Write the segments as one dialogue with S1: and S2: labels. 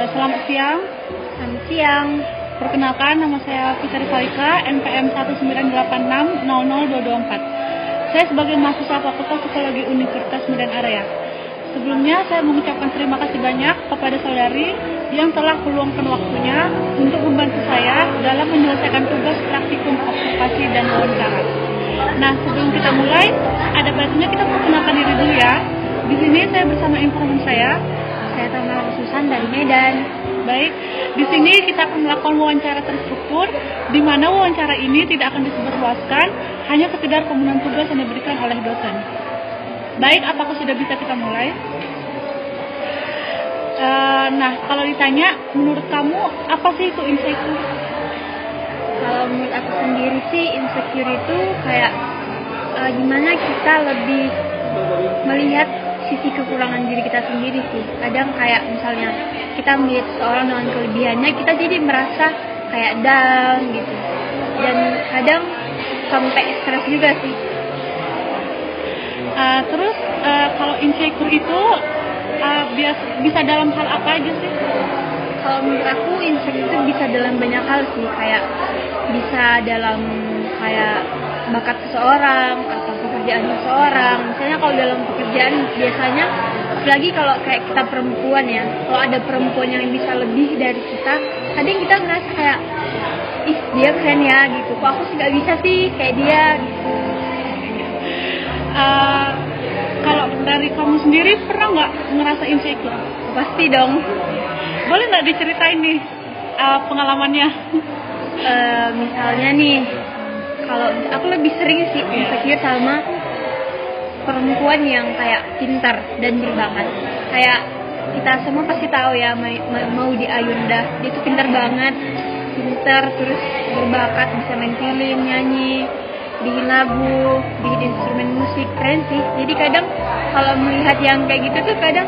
S1: Selamat siang.
S2: Selamat siang.
S1: Perkenalkan, nama saya Fitri Salika, NPM 198600224. Saya sebagai mahasiswa Fakultas Psikologi Universitas Medan Area. Sebelumnya saya mengucapkan terima kasih banyak kepada saudari yang telah meluangkan waktunya untuk membantu saya dalam menyelesaikan tugas praktikum observasi dan wawancara. Nah, sebelum kita mulai, ada baiknya kita perkenalkan diri dulu ya. Di sini saya bersama informan saya
S2: Tamara Susan dari Medan.
S1: Baik, di sini kita akan melakukan wawancara terstruktur, di mana wawancara ini tidak akan disebarluaskan, hanya sekedar pemenuhan tugas yang diberikan oleh dosen. Baik, apakah sudah bisa kita mulai? Nah, kalau ditanya, menurut kamu apa sih itu insecure?
S2: Kalau menurut aku sendiri sih, insecure itu kayak gimana kita lebih melihat sisi kekurangan diri kita sendiri sih. Kadang kayak misalnya kita melihat seorang dengan kelebihannya, kita jadi merasa kayak down gitu. Dan kadang sampai stres juga sih.
S1: Terus kalau insecure itu bisa dalam hal apa aja sih?
S2: Kalau menurut aku insecure itu bisa dalam banyak hal sih. Kayak bisa dalam kayak bakat seseorang atau pekerjaan seseorang. Misalnya kalau dalam pekerjaan biasanya, apalagi kalau kayak kita perempuan ya, kalau ada perempuan yang bisa lebih dari kita, kadang kita ngerasa kayak, ih dia keren ya gitu, kok aku sih gak bisa sih kayak dia gitu.
S1: Kalau dari kamu sendiri pernah nggak ngerasa insecure?
S2: Pasti dong.
S1: Boleh nggak diceritain nih pengalamannya?
S2: Misalnya nih, kalau aku lebih sering sih insecure sama perempuan yang kayak pintar dan berbakat. Kayak kita semua pasti tahu ya, Maudy Ayunda, dia tuh pintar banget, pintar terus berbakat, bisa main film, nyanyi, bikin lagu, bikin instrumen musik, keren sih. Jadi kadang kalau melihat yang kayak gitu tuh kadang,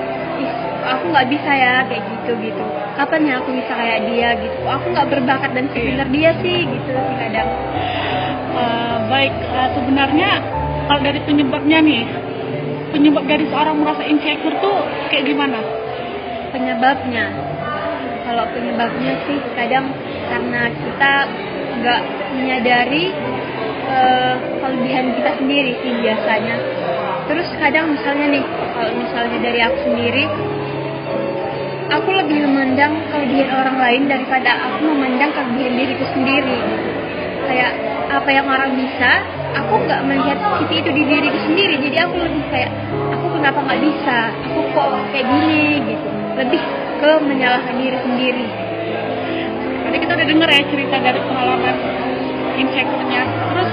S2: aku nggak bisa ya kayak gitu. Kapan ya aku bisa kayak dia gitu? Aku nggak berbakat dan sepintar dia sih gitu sih kadang.
S1: Baik, sebenarnya kalau dari penyebabnya nih, penyebab dari seorang merasa insecure tuh kayak gimana?
S2: Kalau penyebabnya sih kadang karena kita nggak menyadari kelebihan kita sendiri sih biasanya. Terus kadang misalnya nih, kalau misalnya dari aku sendiri, aku lebih memandang kelebihan orang lain daripada aku memandang kelebihan diriku sendiri. Kayak apa yang orang bisa, aku nggak melihat sisi itu di diriku sendiri. Jadi aku lebih kayak, aku kenapa nggak bisa, aku kok kayak gini gitu. Lebih ke menyalahkan diri sendiri.
S1: Tadi kita udah denger ya cerita dari pengalaman insecure-nya. Terus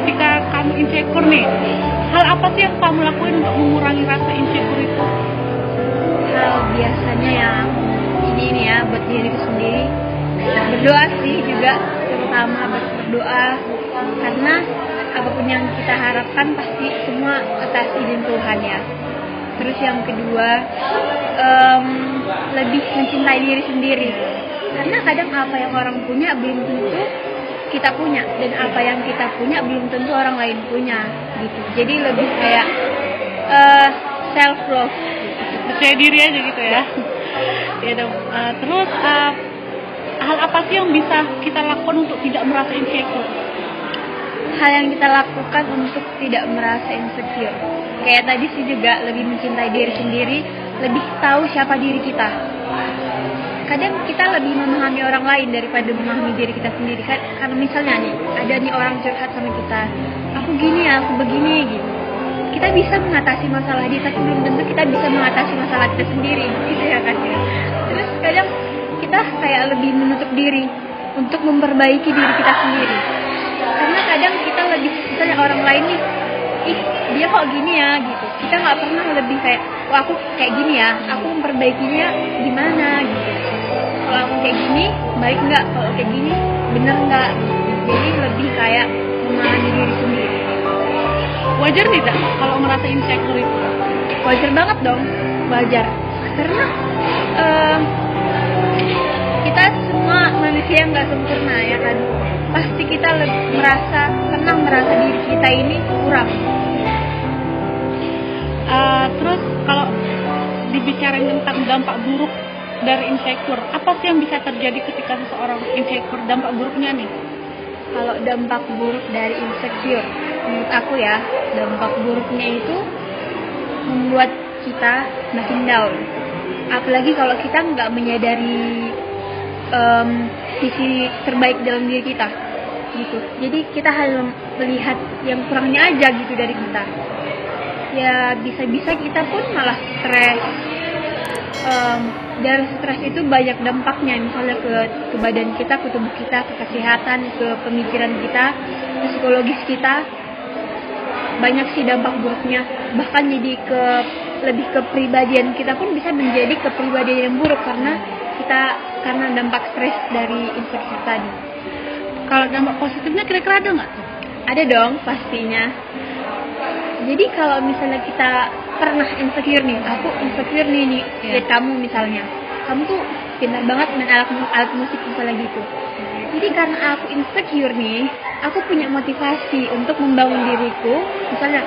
S1: ketika kamu insecure nih, hal apa sih yang kamu lakuin untuk mengurangi rasa insecure itu?
S2: Hal biasanya yang ini ya buat diriku sendiri, berdoa sih juga, terutama berdoa, karena apapun yang kita harapkan pasti semua atas izin Tuhan ya. Terus yang kedua, lebih mencintai diri sendiri, karena kadang apa yang orang punya belum tentu kita punya, dan apa yang kita punya belum tentu orang lain punya gitu. Jadi lebih kayak self love,
S1: percaya diri aja gitu ya. Ya dong. Terus hal apa sih yang bisa kita lakukan untuk tidak merasa insecure?
S2: Hal yang kita lakukan untuk tidak merasa insecure, kayak tadi sih juga, lebih mencintai diri sendiri, lebih tahu siapa diri kita. Kadang kita lebih memahami orang lain daripada memahami diri kita sendiri kan. Karena misalnya nih, ada nih orang curhat sama kita, aku gini ya, aku begini gitu. Kita bisa mengatasi masalah dia, tapi belum tentu kita bisa mengatasi masalah kita sendiri gitu ya kan ya. Terus kadang kita kayak lebih menutup diri untuk memperbaiki diri kita sendiri. Karena kadang kita lebih, misalnya orang lain nih, ih dia kok gini ya gitu, kita nggak pernah lebih kayak, wah aku kayak gini ya, aku memperbaikinya gimana gitu. Kalau aku kayak gini baik nggak, kalau kayak gini bener nggak gitu. Jadi lebih kayak memahami diri sendiri.
S1: Wajar tidak kalau ngerasa insecure itu?
S2: Wajar banget dong, wajar. Karena kita semua manusia nggak sempurna ya kan. Pasti kita merasa senang merasa diri kita ini kurang.
S1: Terus kalau dibicarain tentang dampak buruk dari insecure. Apa sih yang bisa terjadi ketika seseorang insecure? Dampak buruknya nih.
S2: Kalau dampak buruk dari insecure, menurut aku ya, dampak buruknya itu membuat kita makin down. Apalagi kalau kita nggak menyadari sisi terbaik dalam diri kita, gitu. Jadi kita hanya melihat yang kurangnya aja gitu dari kita. Ya bisa-bisa kita pun malah stres. Dan stres itu banyak dampaknya, misalnya ke badan kita, ke tubuh kita, ke kesehatan, ke pemikiran kita, ke psikologis kita. Banyak sih dampak buruknya. Bahkan jadi lebih kepribadian kita pun bisa menjadi kepribadian yang buruk karena dampak stres dari insecure tadi.
S1: Kalau dampak positifnya kira-kira ada nggak?
S2: Ada dong pastinya. Jadi kalau misalnya kita pernah insecure nih, aku insecure nih lihat kamu misalnya, kamu tuh pintar banget main alat musik misalnya gitu. Jadi karena aku insecure nih, aku punya motivasi untuk membangun diriku. Misalnya,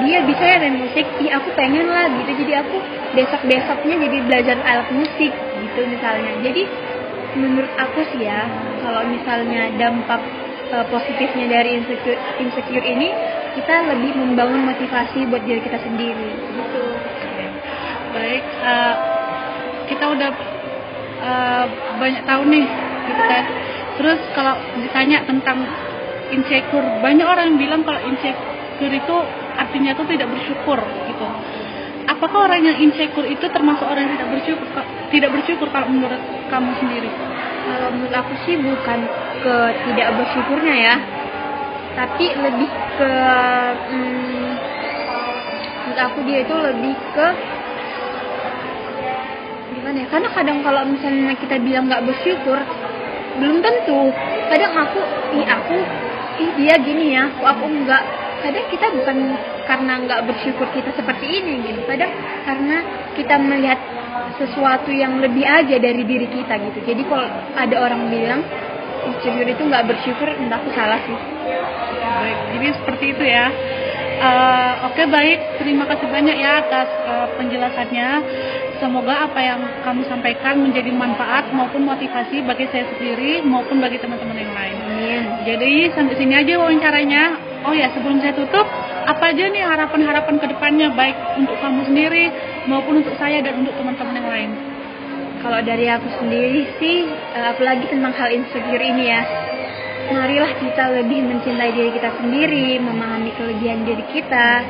S2: dia bisa ya main musik, aku pengen lah gitu. Jadi aku besok-besoknya jadi belajar alat musik gitu misalnya. Jadi menurut aku sih ya, kalau misalnya dampak positifnya dari insecure ini, kita lebih membangun motivasi buat diri kita sendiri gitu.
S1: Baik, kita udah banyak tahu nih gitu kan. Terus kalau ditanya tentang insecure, banyak orang yang bilang kalau insecure itu artinya tuh tidak bersyukur gitu. Apakah orang yang insecure itu termasuk orang yang tidak bersyukur kalau menurut kamu sendiri?
S2: Kalau menurut aku sih bukan ke tidak bersyukurnya ya, tapi lebih ke menurut aku dia itu lebih ke gimana ya? Karena kadang kalau misalnya kita bilang nggak bersyukur, belum tentu. Kadang dia gini ya, aku enggak. Kadang kita bukan karena nggak bersyukur kita seperti ini gitu. Kadang karena kita melihat sesuatu yang lebih aja dari diri kita gitu. Jadi kalau ada orang bilang insecure itu nggak bersyukur, entah aku salah sih.
S1: Baik, jadi seperti itu ya. Oke, baik, terima kasih banyak ya atas penjelasannya. Semoga apa yang kamu sampaikan menjadi manfaat maupun motivasi bagi saya sendiri maupun bagi teman-teman yang lain.
S2: Amin.
S1: Jadi sampai sini aja wawancaranya. Oh ya, sebelum saya tutup, apa aja nih harapan-harapan ke depannya baik untuk kamu sendiri maupun untuk saya dan untuk teman-teman yang lain?
S2: Kalau dari aku sendiri sih, apalagi tentang hal insecure ini ya, marilah kita lebih mencintai diri kita sendiri, memahami kelebihan diri kita,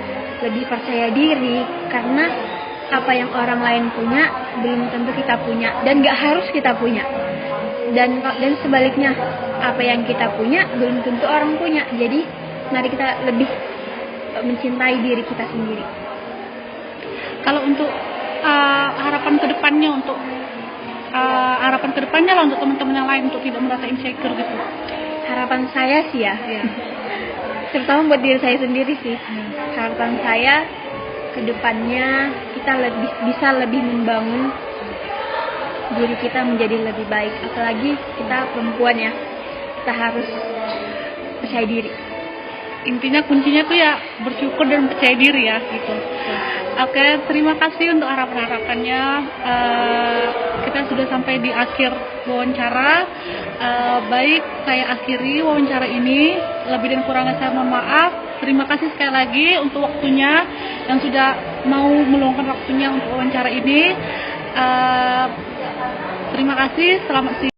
S2: lebih percaya diri, karena apa yang orang lain punya belum tentu kita punya dan gak harus kita punya. Dan sebaliknya, apa yang kita punya belum tentu orang punya. Jadi mari kita lebih mencintai diri kita sendiri.
S1: Kalau untuk harapan kedepannya lah untuk teman-teman yang lain untuk tidak merasa insecure gitu.
S2: Harapan saya sih ya, terutama buat diri saya sendiri sih. Harapan saya kedepannya kita bisa lebih membangun diri kita menjadi lebih baik. Apalagi kita perempuan ya, kita harus percaya diri.
S1: Intinya kuncinya tuh ya bersyukur dan percaya diri ya gitu. Oke, terima kasih untuk harapan-harapannya. Kita sudah sampai di akhir wawancara. Baik, saya akhiri wawancara ini. Lebih dan kurangnya saya mohon maaf. Terima kasih sekali lagi untuk waktunya yang sudah mau meluangkan waktunya untuk wawancara ini. Terima kasih. Selamat siang.